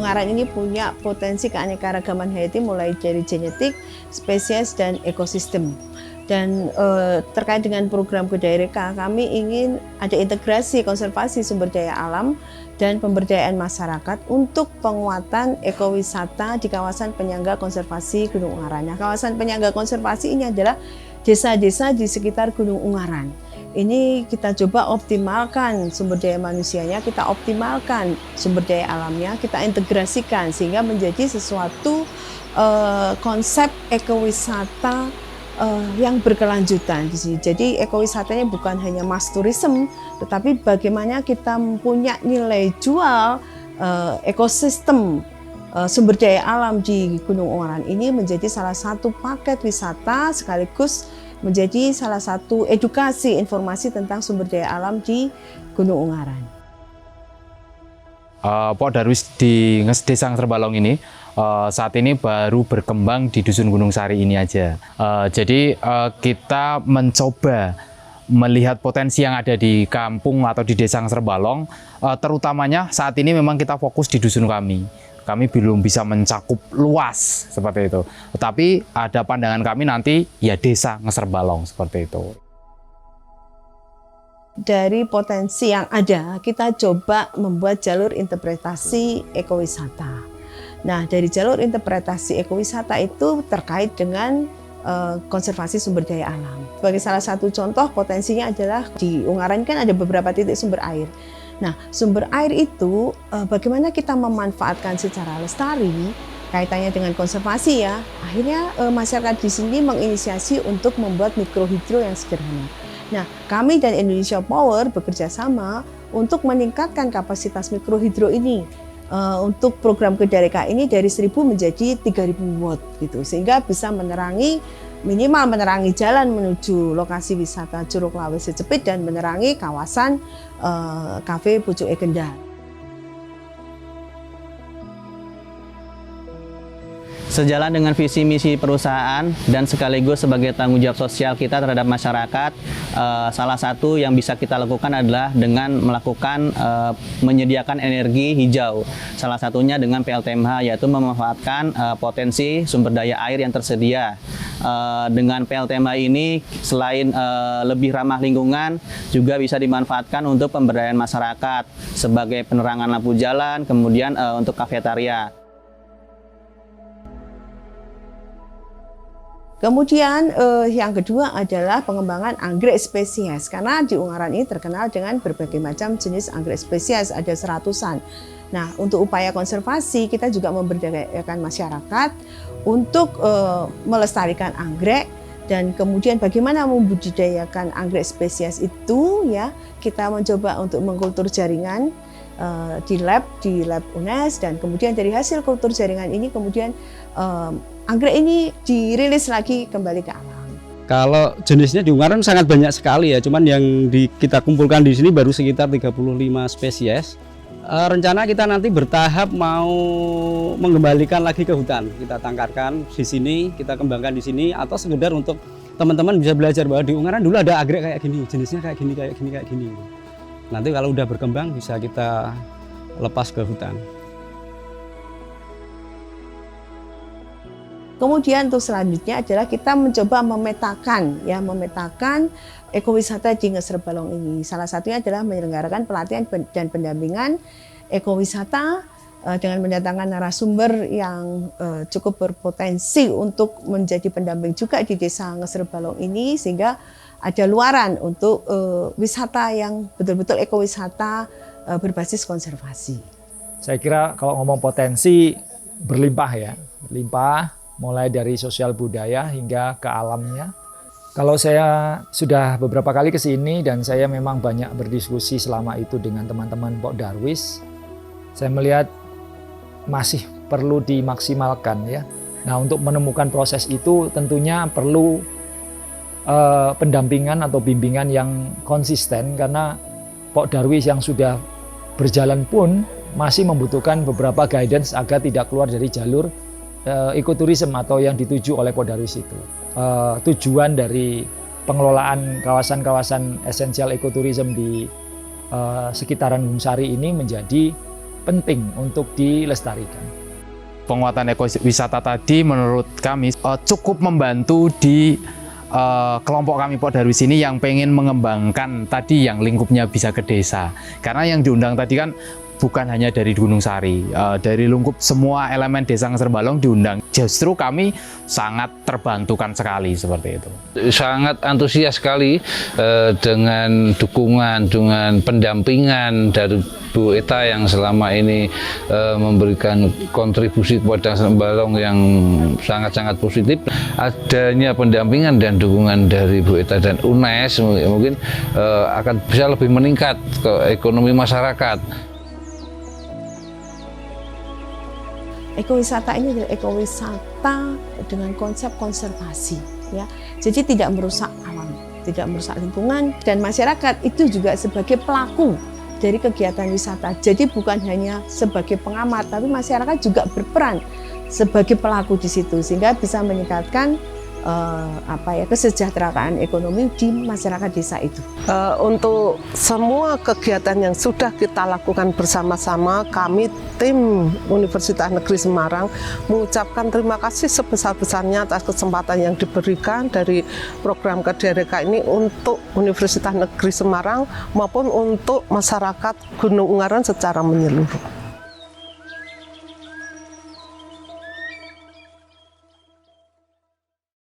Ungaran ini punya potensi keanekaragaman hayati mulai dari genetik, spesies, dan ekosistem. Dan terkait dengan program Gedaireka, kami ingin ada integrasi konservasi sumber daya alam dan pemberdayaan masyarakat untuk penguatan ekowisata di kawasan penyangga konservasi Gunung Ungaran. Nah, kawasan penyangga konservasi ini adalah desa-desa di sekitar Gunung Ungaran. Ini kita coba optimalkan sumber daya manusianya, kita optimalkan sumber daya alamnya, kita integrasikan sehingga menjadi sesuatu konsep ekowisata yang berkelanjutan di sini. Jadi ekowisatanya bukan hanya mass tourism, tetapi bagaimana kita mempunyai nilai jual ekosistem sumber daya alam di Gunung Ungaran ini menjadi salah satu paket wisata sekaligus menjadi salah satu edukasi informasi tentang sumber daya alam di Gunung Ungaran. Pok Darwis di Desa Ngserbalong ini saat ini baru berkembang di Dusun Gunung Sari ini aja. Jadi kita mencoba melihat potensi yang ada di kampung atau di Desa Ngserbalong, terutamanya saat ini memang kita fokus di dusun kami. Kami belum bisa mencakup luas seperti itu. Tetapi ada pandangan kami nanti ya Desa Ngserbalong seperti itu. Dari potensi yang ada, kita coba membuat jalur interpretasi ekowisata. Nah, dari jalur interpretasi ekowisata itu terkait dengan konservasi sumber daya alam. Sebagai salah satu contoh, potensinya adalah di Ungaran kan ada beberapa titik sumber air. Nah, sumber air itu bagaimana kita memanfaatkan secara lestari, kaitannya dengan konservasi ya. Akhirnya masyarakat di sini menginisiasi untuk membuat mikrohidro yang sederhana. Nah, kami dan Indonesia Power bekerja sama untuk meningkatkan kapasitas mikrohidro ini. Untuk program Gedaireka ini dari 1000 menjadi 3000 watt gitu, sehingga bisa minimal menerangi jalan menuju lokasi wisata Curug Lawe Secepit dan menerangi kawasan Kafe Pucuk Kendal. Sejalan dengan visi misi perusahaan dan sekaligus sebagai tanggung jawab sosial kita terhadap masyarakat, salah satu yang bisa kita lakukan adalah dengan melakukan menyediakan energi hijau. Salah satunya dengan PLTMH, yaitu memanfaatkan potensi sumber daya air yang tersedia. Dengan PLTMH ini selain lebih ramah lingkungan, juga bisa dimanfaatkan untuk pemberdayaan masyarakat sebagai penerangan lampu jalan, kemudian untuk kafetaria. Kemudian yang kedua adalah pengembangan anggrek spesies, karena di Ungaran ini terkenal dengan berbagai macam jenis anggrek spesies, ada seratusan. Nah, untuk upaya konservasi kita juga memberdayakan masyarakat untuk melestarikan anggrek, dan kemudian bagaimana membudidayakan anggrek spesies itu ya, kita mencoba untuk mengkultur jaringan di lab UNES, dan kemudian dari hasil kultur jaringan ini kemudian anggrek ini dirilis lagi kembali ke alam. Kalau jenisnya di Ungaran sangat banyak sekali ya, cuman yang kita kumpulkan di sini baru sekitar 35 spesies. Rencana kita nanti bertahap mau mengembalikan lagi ke hutan. Kita tangkarkan di sini, kita kembangkan di sini, atau sekedar untuk teman-teman bisa belajar bahwa di Ungaran dulu ada anggrek kayak gini, jenisnya kayak gini, kayak gini, kayak gini. Nanti kalau udah berkembang bisa kita lepas ke hutan. Kemudian untuk selanjutnya adalah kita mencoba memetakan ekowisata di Ngserbalong ini. Salah satunya adalah menyelenggarakan pelatihan dan pendampingan ekowisata dengan mendatangkan narasumber yang cukup berpotensi untuk menjadi pendamping juga di Desa Ngserbalong ini, sehingga ada luaran untuk wisata yang betul-betul ekowisata berbasis konservasi. Saya kira kalau ngomong potensi berlimpah ya, berlimpah. Mulai dari sosial budaya hingga ke alamnya. Kalau saya sudah beberapa kali ke sini dan saya memang banyak berdiskusi selama itu dengan teman-teman Pok Darwis, saya melihat masih perlu dimaksimalkan ya. Nah, untuk menemukan proses itu tentunya perlu pendampingan atau bimbingan yang konsisten, karena Pok Darwis yang sudah berjalan pun masih membutuhkan beberapa guidance agar tidak keluar dari jalur ekoturism atau yang dituju oleh Pok Darwis itu. Tujuan dari pengelolaan kawasan-kawasan esensial ekoturism di sekitaran Gunung Sari ini menjadi penting untuk dilestarikan. Penguatan ekowisata tadi menurut kami cukup membantu di kelompok kami Pok Darwis ini yang pengen mengembangkan tadi yang lingkupnya bisa ke desa. Karena yang diundang tadi kan bukan hanya dari Gunung Sari, dari lingkup semua elemen Desa Serbalong diundang. Justru kami sangat terbantukan sekali seperti itu. Sangat antusias sekali dengan dukungan, dengan pendampingan dari Bu Eta yang selama ini memberikan kontribusi kepada Serbalong yang sangat-sangat positif. Adanya pendampingan dan dukungan dari Bu Eta dan UNES mungkin akan bisa lebih meningkat ke ekonomi masyarakat. Ekowisata ini adalah ekowisata dengan konsep konservasi, ya. Jadi tidak merusak alam, tidak merusak lingkungan, dan masyarakat itu juga sebagai pelaku dari kegiatan wisata. Jadi bukan hanya sebagai pengamat, tapi masyarakat juga berperan sebagai pelaku di situ, sehingga bisa meningkatkan kesejahteraan ekonomi di masyarakat desa itu. Untuk semua kegiatan yang sudah kita lakukan bersama-sama, kami tim Universitas Negeri Semarang mengucapkan terima kasih sebesar-besarnya atas kesempatan yang diberikan dari program KDRK ini untuk Universitas Negeri Semarang maupun untuk masyarakat Gunung Ungaran secara menyeluruh.